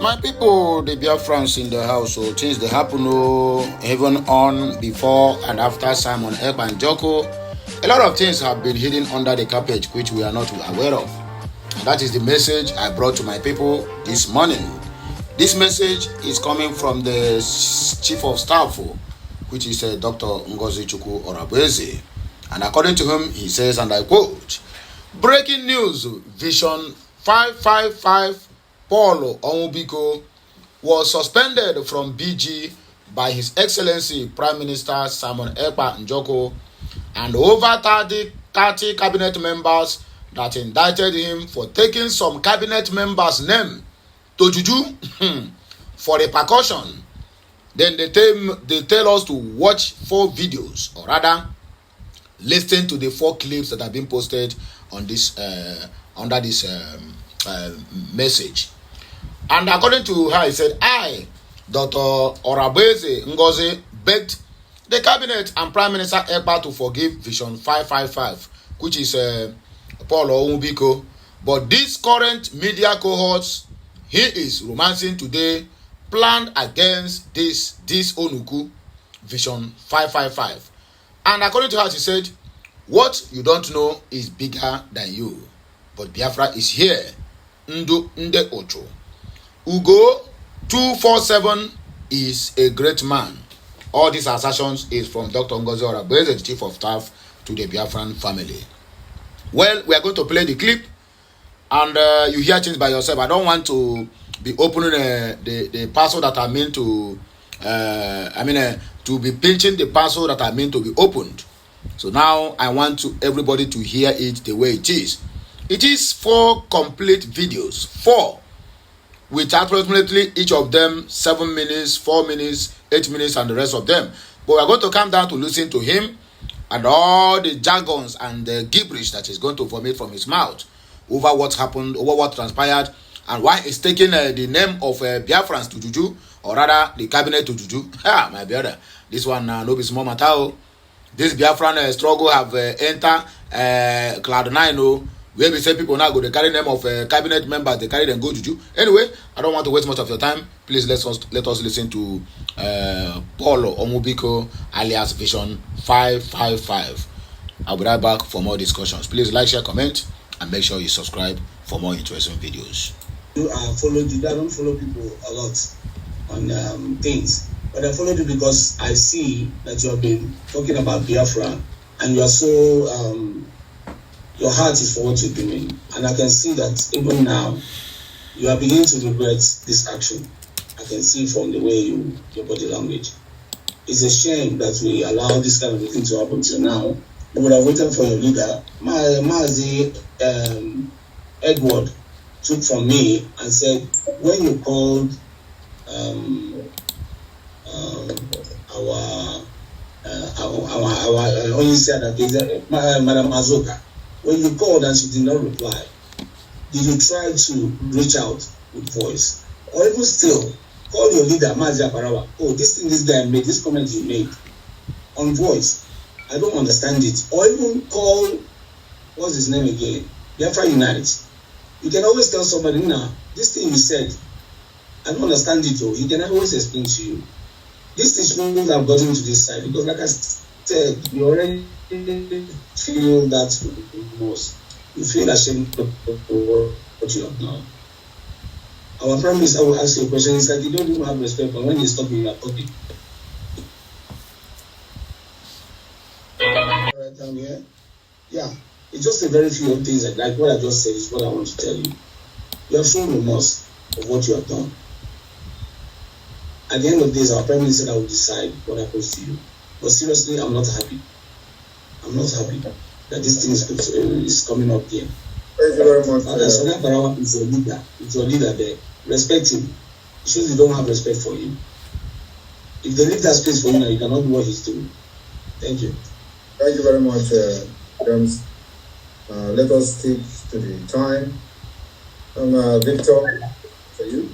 My people, the Biafrans in the house, so things they happen even on before and after Simon Ekpa and Joko. A lot of things have been hidden under the carpet which we are not aware of. And that is the message I brought to my people this morning. This message is coming from the Chief of Staff, which is Dr. Ngozi Chukwu Orabweze. And according to him, he says, and I quote, "Breaking news, Vision 555 Paul Onwubiko was suspended from BG by His Excellency Prime Minister Simon Ekpa Njoko and over 30 cabinet members that indicted him for taking some cabinet members' name to Juju for repercussion." Then they tell us to watch 4 videos, or rather, listen to the 4 clips that have been posted on this under this message. And according to her, he said, "I, Dr. Orabweze Ngozi, begged the cabinet and Prime Minister Ekpa to forgive Vision 555, which is Paul Onwubiko. But this current media cohorts he is romancing today planned against this Onuku, Vision 555. And according to her, she said, what you don't know is bigger than you. But Biafra is here. Ndu Nde Ocho. Ugo 247 is a great man." All these assertions is from Dr. Ngozi Orabweze, the Chief of Staff to the Biafran family. Well, we are going to play the clip, and you hear things by yourself. I don't want to be opening the parcel that I mean to, to be pinching the parcel that I mean to be opened. So now I want everybody to hear it the way it is. It is 4 complete videos, 4, with approximately each of them 7 minutes, 4 minutes, 8 minutes, and the rest of them. But we are going to come down to listen to him and all the jargons and the gibberish that is going to vomit from his mouth over what happened, over what transpired, and why he's taking the name of Biafrans to Juju, or rather the cabinet to Juju. My brother, this one no be small matter. This Biafran struggle have entered cloud 9. Where we say people now go, they carry name of cabinet members, they carry them go Juju. Anyway, I don't want to waste much of your time. Please let us listen to Paul Onwubiko alias Vision 555. I'll be right back for more discussions. Please like, share, comment, and make sure you subscribe for more interesting videos. I followed you. I don't follow people a lot on things, but I followed you because I see that you have been talking about Biafra, and you are so your heart is for what you're doing, and I can see that even now you are beginning to regret this action. I can see from the way your body language. It's a shame that we allow this kind of thing to happen till now. We would have waited for your leader. Mazi Edward took from me and said, when you called our only said that Madam Azoka, when you called and she did not reply, did you try to reach out with voice? Or even still, call your leader, Mazi Aparawa. Oh, this guy made, this comment you made on voice. I don't understand it. Or even call, what's his name again? Biafra Unite. You can always tell somebody, nah, this thing you said, I don't understand it, though. He can always explain to you. This thing shouldn't have gotten to this side, because like I said, you already feel that remorse. You feel ashamed of what you have done. Our Prime Minister will ask you a question. It's like you don't even have respect, but when he's talking, you are talking. Right down here. Yeah. It's just a very few things like what I just said is what I want to tell you. You have shown remorse of what you have done. At the end of the day, our Prime Minister will decide what happens to you. But seriously, I'm not happy. I'm not happy that this thing is coming up here. Thank you very much. Sonia Barawa is your leader. It's your leader there. Respect him. It shows you don't have respect for him. If they leave that space for you now, you cannot do what he's doing. Thank you. Thank you very much, James. Let us stick to the time. Victor, for you.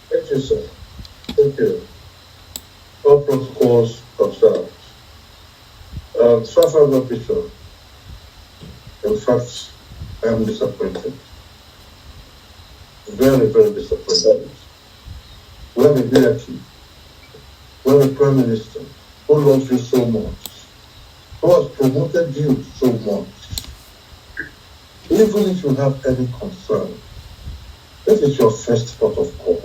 Thank you, sir. Thank you. All protocols observed. Suffer picture. In fact, I am disappointed. Very, very disappointed. stability, we have a Prime Minister who loves you so much, who has promoted you so much. Even if you have any concern, this is your first port of call.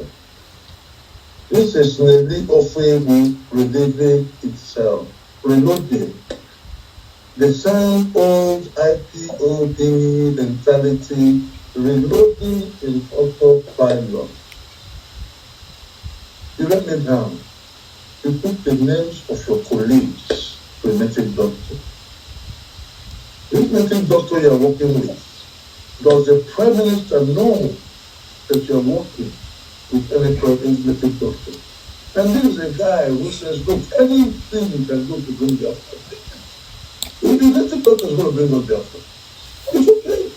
This is Nelly Ofewu relieving itself, reloading. The same old IPOD mentality, reloading in autopilot. You let me down. You put the names of your colleagues to a native doctor. This native doctor you are working with, does the Prime Minister know that you are working with any native doctor? And this is a guy who says, look, anything you can do to bring the after. If the native doctor is going to bring up the after, it's okay.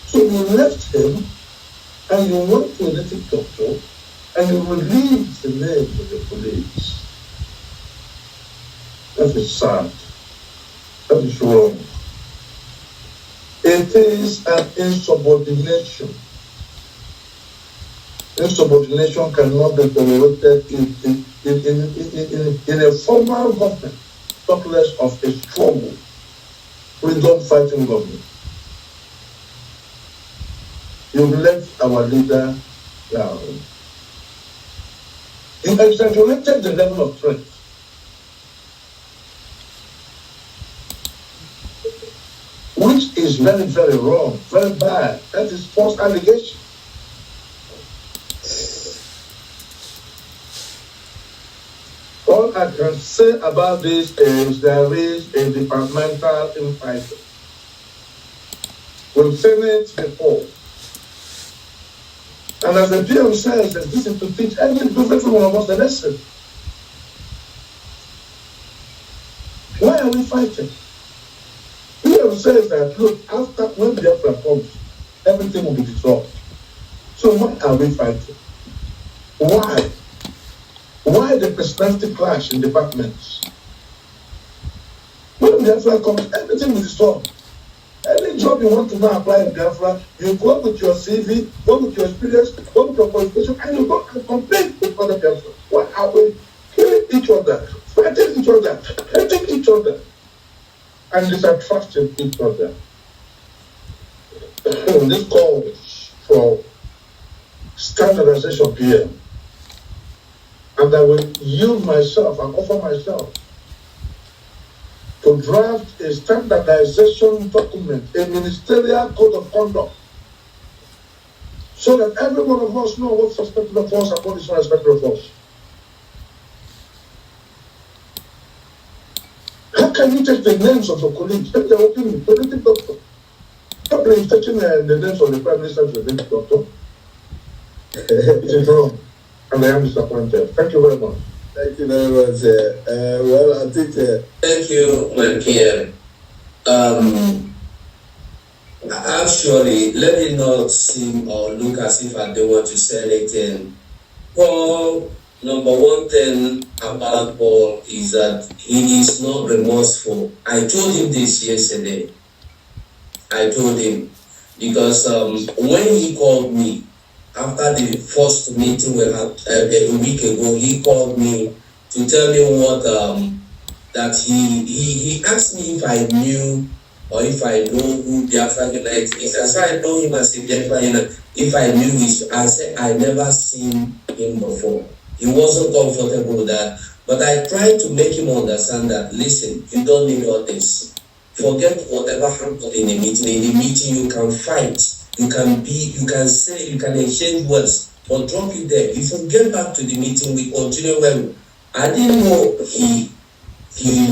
So you left him and you went to a native doctor and you relieved the names of your colleagues. That is sad. That is wrong. It is an insubordination. Insubordination cannot be tolerated in a formal government, talk less of a struggle, freedom-fighting government. You've left our leader down. You exaggerated the level of threat. Which is very, very wrong, very bad. That is false allegation. All I can say about this is there is a departmental infighting. We've seen it before. And as the PM says, that this is to teach every one of us a lesson. Why are we fighting? PM says that, look, after when Biafra comes, everything will be dissolved. So why are we fighting? Why? Why the personality clash in departments? When Biafra comes, everything will be dissolved. Any job you want to now apply in Biafra, you go with your CV, go with your experience, go with your qualification, and you go and compete with other Biafra. Why are we killing each other, fighting each other, hating each other, and distrusting each other? This calls for standardization PM. And I will yield myself and offer myself to draft a standardization document, a ministerial code of conduct, so that every one of us know what's expected of us and what is not expected of us. How can you take the names of your colleagues if they're working with a native doctor? How can you take the names of the Prime Minister to the native doctor? It is wrong, and I am disappointed. Thank you very much. Thank you very much. Well, I think. Thank you, my PM. Actually, let me not seem or look as if I don't want to say anything. Paul, number one thing about Paul is that he is not remorseful. I told him this yesterday. I told him because when he called me, after the first meeting we had a week ago, he called me to tell me what that he asked me if I knew or if I know who Biafra Unite is. As I know him as a Biafra Unite, if I knew his, I said I never seen him before. He wasn't comfortable with that, but I tried to make him understand that listen, you don't need all this. Forget whatever happened in the meeting. In the meeting, you can fight. You can say, you can exchange words, but drop it there. If you get back to the meeting, we continue well. I didn't know he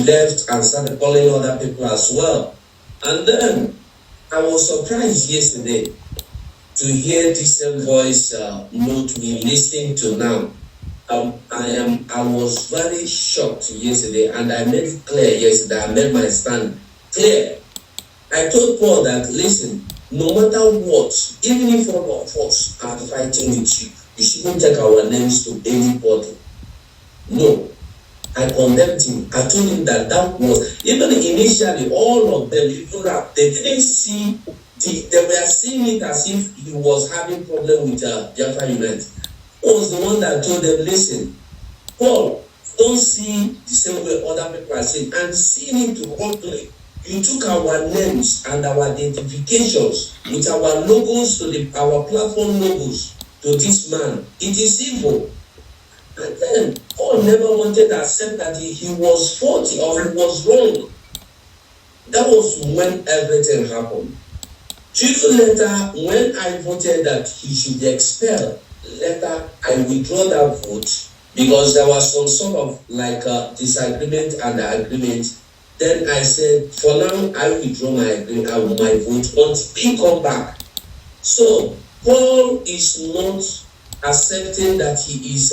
left and started calling other people as well. And then I was surprised yesterday to hear this same voice note we listening to now. I was very shocked yesterday, and I made it clear yesterday. I made my stand clear. I told Paul that listen, no matter what, even if all of us are fighting with you, you shouldn't take our names to anybody. No. I condemned him. I told him that was, even initially, all of them, they didn't see, they were seeing it as if he was having problem with Biafra Unite. was the one that told them, listen, Paul, don't see the same way other people are seeing, and seeing it wrongly. You took our names and our identifications with our logos our platform logos to this man. It is evil. And then Paul never wanted to accept that he was faulty or he was wrong. That was when everything happened. 2 years later, when I voted that he should be expelled, later I withdraw that vote because there was some sort of like a disagreement and agreement. Then I said, for now, I withdraw my vote until he come back. So Paul is not accepting that he is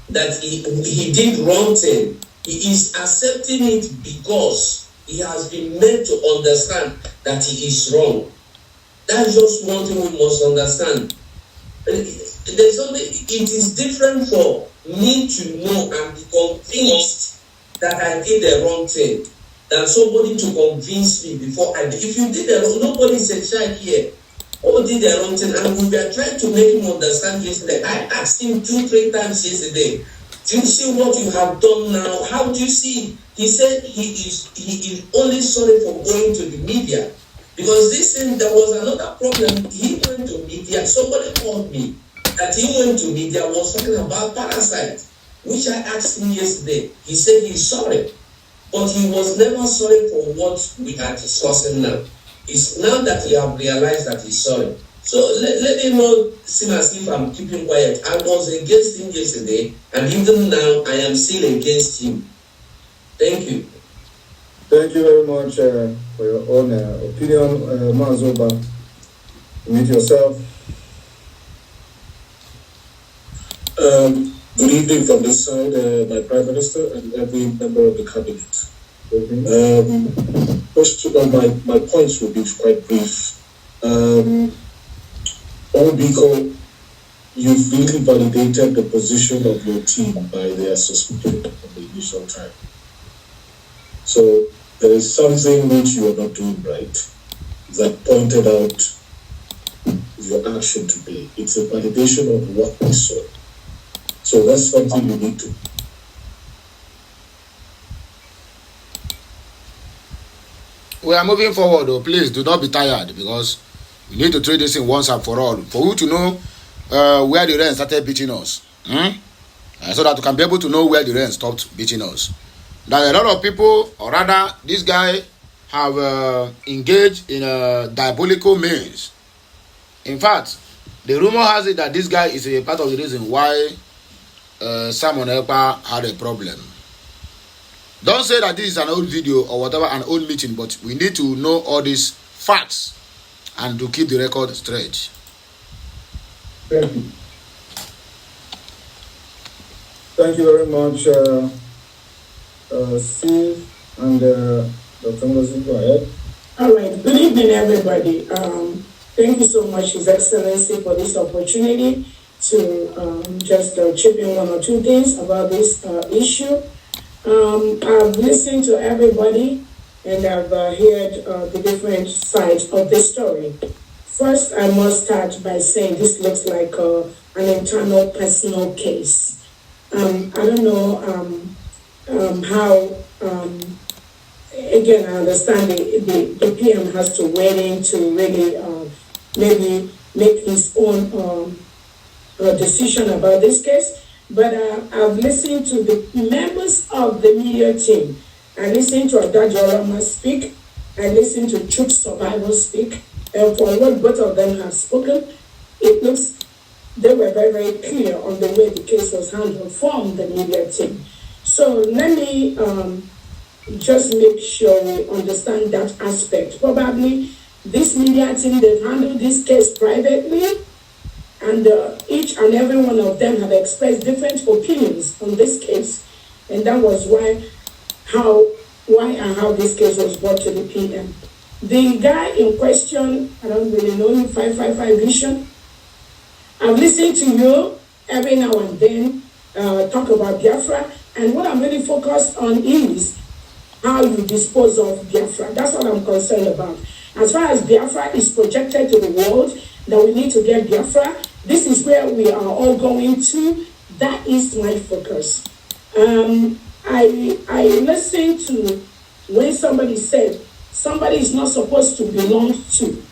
that he did wrong thing. He is accepting it because he has been made to understand that he is wrong. That's just one thing we must understand. There's only, it is different for me to know and be convinced that I did the wrong thing than somebody to convince me before I did. If you did the wrong, nobody is a child here. All did the wrong thing, and we were trying to make him understand yesterday. I asked him 2-3 times yesterday, do you see what you have done now? How do you see? He said he is only sorry for going to the media. Because this thing, there was another problem. He went to media. Somebody called me that he went to media, was talking about parasite, which I asked him yesterday. He said he's sorry, but he was never sorry for what we are discussing now. It's now that he have realized that he's sorry. So let him not seem as if I'm keeping quiet. I was against him yesterday, and even now I am still against him. Thank you. Thank you very much for your own opinion, Mazoba. Meet yourself. Good evening from this side, my Prime Minister and every member of the cabinet. First, my points will be quite brief. Obiko, you've really validated the position of your team by their suspension from the initial time. So there is something which you are not doing right that pointed out your action today. It's a validation of what we saw. So that's something you need to. We are moving forward, though. Please do not be tired because we need to treat this in once and for all. For you to know where the rain started beating us. So that you can be able to know where the rain stopped beating us. Now, a lot of people, or rather, this guy have engaged in diabolical means. In fact, the rumor has it that this guy is a part of the reason why Simon Ekpa had a problem. Don't say that this is an old video or whatever, an old meeting, but we need to know all these facts and to keep the record straight. Thank you. Thank you very much, Steve and Dr. Ngozi. Go ahead. All right. Good evening, everybody. Thank you so much, His Excellency, for this opportunity to just chip in one or two things about this issue. I've listened to everybody and I've heard the different sides of the story. First, I must start by saying this looks like an internal personal case. I don't know how, again, I understand the PM has to weigh in to really maybe make his own decision about this case. But I've listened to the members of the media team. I listened to Adajo Rama speak. I listened to Truth Survivor speak. And from what both of them have spoken, it looks they were very, very clear on the way the case was handled from the media team. So let me just make sure we understand that aspect. Probably this media team, they've handled this case privately, and each and every one of them have expressed different opinions on this case, and that was why and how this case was brought to the PM. The guy in question, I don't really know him, 555 Vision. I've listened to you every now and then talk about Biafra, and what I'm really focused on is how you dispose of Biafra. That's what I'm concerned about. As far as Biafra is projected to the world, that we need to get Biafra, this is where we are all going to. That is my focus. I listened to when somebody said somebody is not supposed to belong to,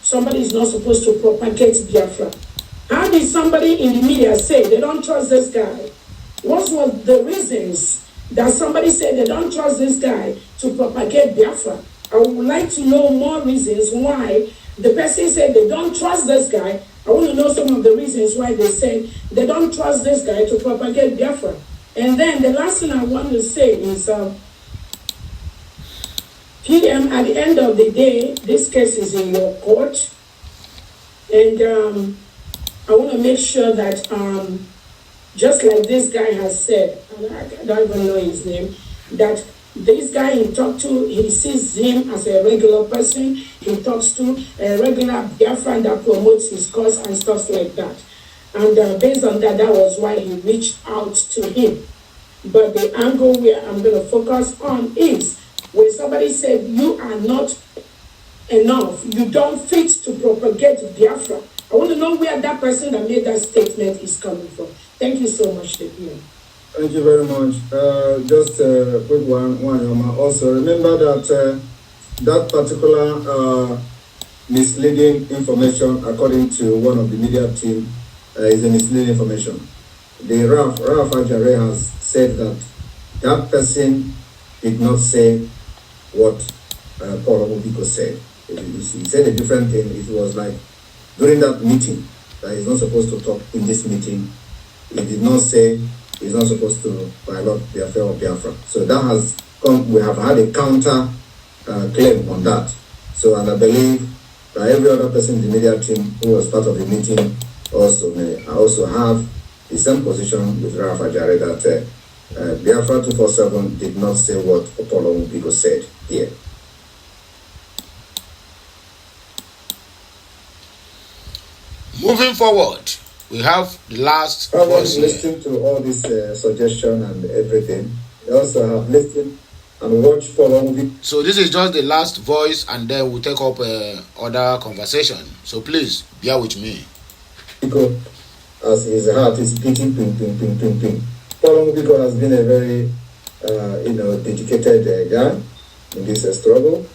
somebody is not supposed to propagate Biafra. How did somebody in the media say they don't trust this guy? What was the reasons that somebody said they don't trust this guy to propagate Biafra? I would like to know more reasons why the person said they don't trust this guy. I want to know some of the reasons why they said they don't trust this guy to propagate Biafra. And then the last thing I want to say is, PM, at the end of the day, this case is in your court. And I want to make sure that, just like this guy has said, I don't even know his name, that this guy he talked to, he sees him as a regular person. He talks to a regular Biafran that promotes his cause and stuff like that. And based on that, that was why he reached out to him. But the angle where I'm going to focus on is when somebody said, you are not enough, you don't fit to propagate Biafra. I want to know where that person that made that statement is coming from. Thank you so much, Deputy. Thank you very much. Just a quick one. Also, remember that that particular misleading information, according to one of the media team, is a misleading information. The Raf Ajare has said that that person did not say what Paul Obiko said. He said a different thing. It was like during that meeting that he's not supposed to talk in this meeting. He did not say he's not supposed to violate the affair of Biafra. So that has come, we have had a counter claim on that. So, and I believe that every other person in the media team who was part of the meeting also may also have the same position with Raf Ajare that Biafra 247 did not say what Apollo Mbigo said here. Moving forward, we have the last voice here. Listening to all this suggestion and everything, we also have listened and watched for long. So this is just the last voice, and then we'll take up other conversation. So please bear with me. Because as his heart is beating, ping, ping, ping, ping, ping. Paul Mubiko has been a very, dedicated guy in this struggle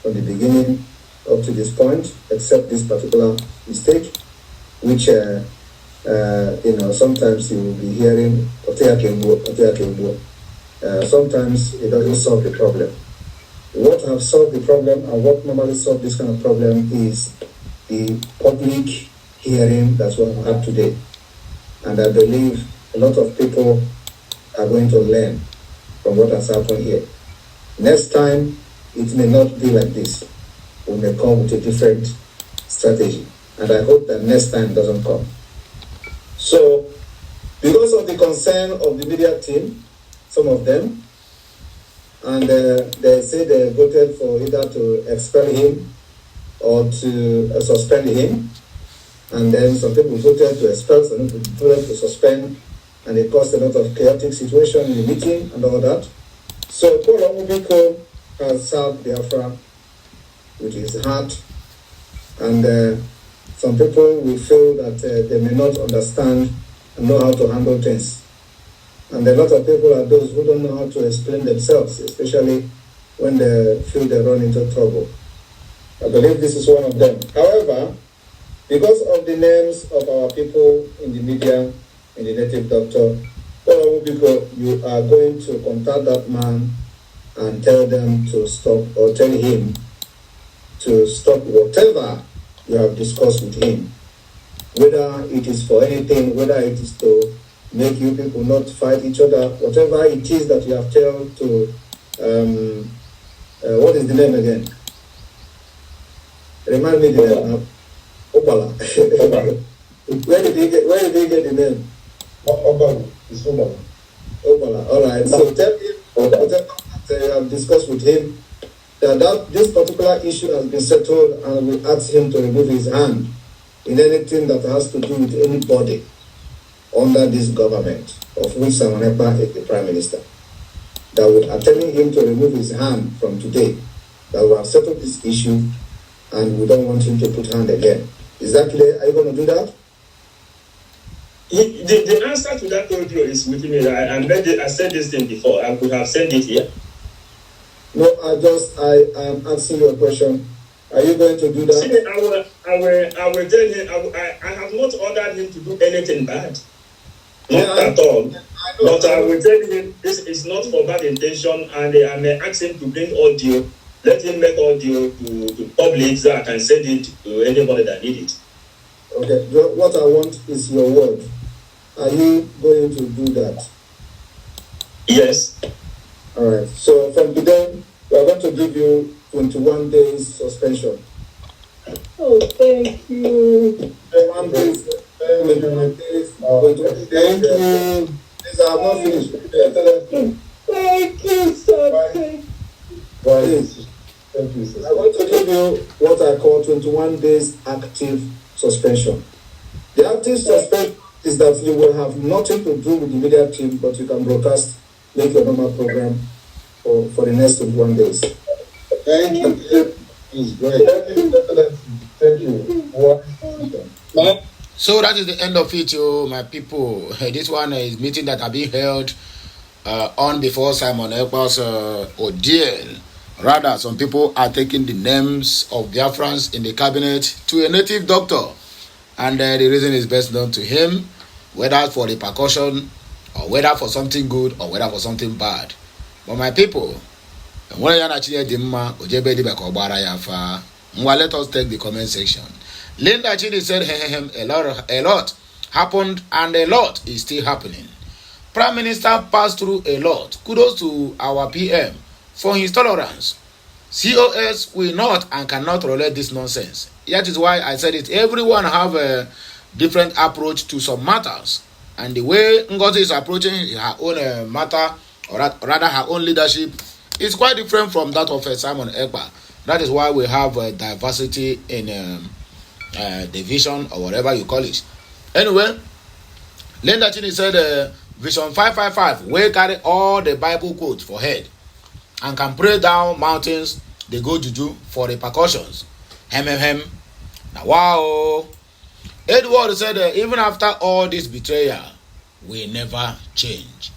from the beginning up to this point, except this particular mistake, which sometimes you will be hearing sometimes it doesn't solve the problem. What have solved the problem and what normally solve this kind of problem is the public hearing that's what we have today. And I believe a lot of people are going to learn from what has happened here. Next time, it may not be like this. We may come with a different strategy. And I hope that next time doesn't come. So, because of the concern of the media team, some of them, and they say they voted for either to expel him or to suspend him. And then some people voted to expel, some people voted to suspend, and it caused a lot of chaotic situation in the meeting and all that. So Paul Omubiko has served Biafra with his heart, and some people will feel that they may not understand and know how to handle things. And a lot of people are those who don't know how to explain themselves, especially when they feel they run into trouble. I believe this is one of them. However, because of the names of our people in the media, in the native doctor, you are going to contact that man and tell them to stop, or tell him to stop whatever you have discussed with him. Whether it is for anything, whether it is to make you people not fight each other, whatever it is that you have told to, what is the name again? Remind me the name. Opala. Where did he get the name? Obala. It's Obala. Opala. All right. So tell him whatever that you have discussed with him, that this particular issue has been settled, and we ask him to remove his hand in anything that has to do with anybody under this government, of which Samanepa is the Prime Minister. That we are telling him to remove his hand from today, that we have settled this issue, and we don't want him to put hand again. Is that clear? Are you going to do that? The answer to that audio is with me. I said this thing before. I could have said it here. No, I am asking you a question. Are you going to do that? See, I will tell him. I have not ordered him to do anything bad. Not at all. But I will tell him this is not for bad intention, and I may ask him to bring audio. Let him make audio to public so I can send it to anybody that need it. Okay. What I want is your word. Are you going to do that? Yes. All right. So from today, we are going to give you 21 days suspension. Oh, thank you. 21 days. 21 days. 21 days. Thank you. These are not finished. Thank you, sir. Please. Thank you, sir. I want to give you what I call 21 days active suspension. The active suspension is that you will have nothing to do with the media team, but you can broadcast, make your normal program for the next 21 days. Thank you. It's great. Thank you. So that is the end of it, my people. This one is meeting that have been held on before Simon Ekpa's ordeal. Rather, some people are taking the names of Biafrans in the cabinet to a native doctor. And the reason is best known to him, whether for repercussion, or whether for something good, or whether for something bad. But my people, let us take the comment section. Linda Chidi said, a lot happened and a lot is still happening. Prime Minister passed through a lot. Kudos to our PM for his tolerance. COS will not and cannot tolerate this nonsense. That is why I said it. Everyone have a different approach to some matters. And the way Ngozi is approaching her own matter, or rather her own leadership, is quite different from that of Simon Ekpa. That is why we have diversity in division or whatever you call it. Anyway, Linda Chini said Vision 555 will carry all the Bible quotes for head and can pray down mountains. They go Juju for repercussions. Hem. Now wow. Edward said even after all this betrayal, we never change.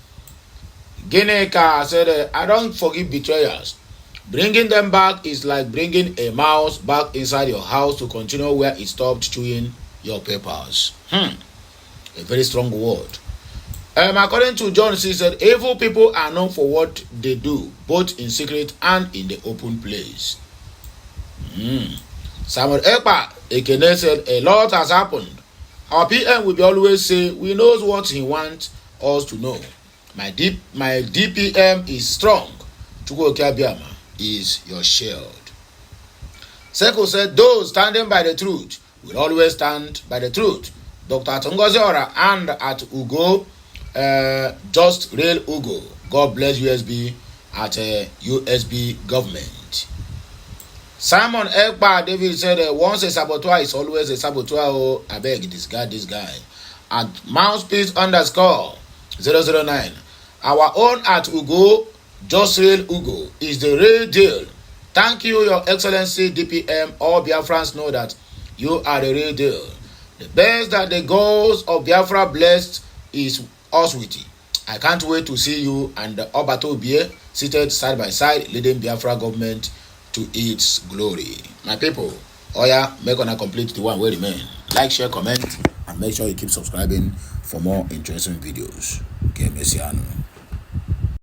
Gineka said I don't forgive betrayers. Bringing them back is like bringing a mouse back inside your house to continue where it stopped chewing your papers. A very strong word. According to John, he said, evil people are known for what they do, both in secret and in the open place. Samuel Ekpa Ekene said, a lot has happened. Our PM will be always say, we knows what he wants us to know. My DPM is strong. Chukwu Okeabiama is your shield. Seko said, those standing by the truth will always stand by the truth. Dr. Ngozi Ora and at Ugo, just real Ugo. God bless USB at USB government. Simon Ekpa David said, once a saboteur is always a saboteur. Oh, I beg this guy. At mouthpiece _009. Our own at Ugo, just real Ugo, is the real deal. Thank you, Your Excellency DPM. All Biafrans know that you are the real deal. The best that the goals of Biafra blessed is us with it. I can't wait to see you and Obato Bie seated side by side, leading Biafra government to its glory. My people, Oya, make on a complete the one way remain. Like, share, comment, and make sure you keep subscribing for more interesting videos. Okay, Messiano.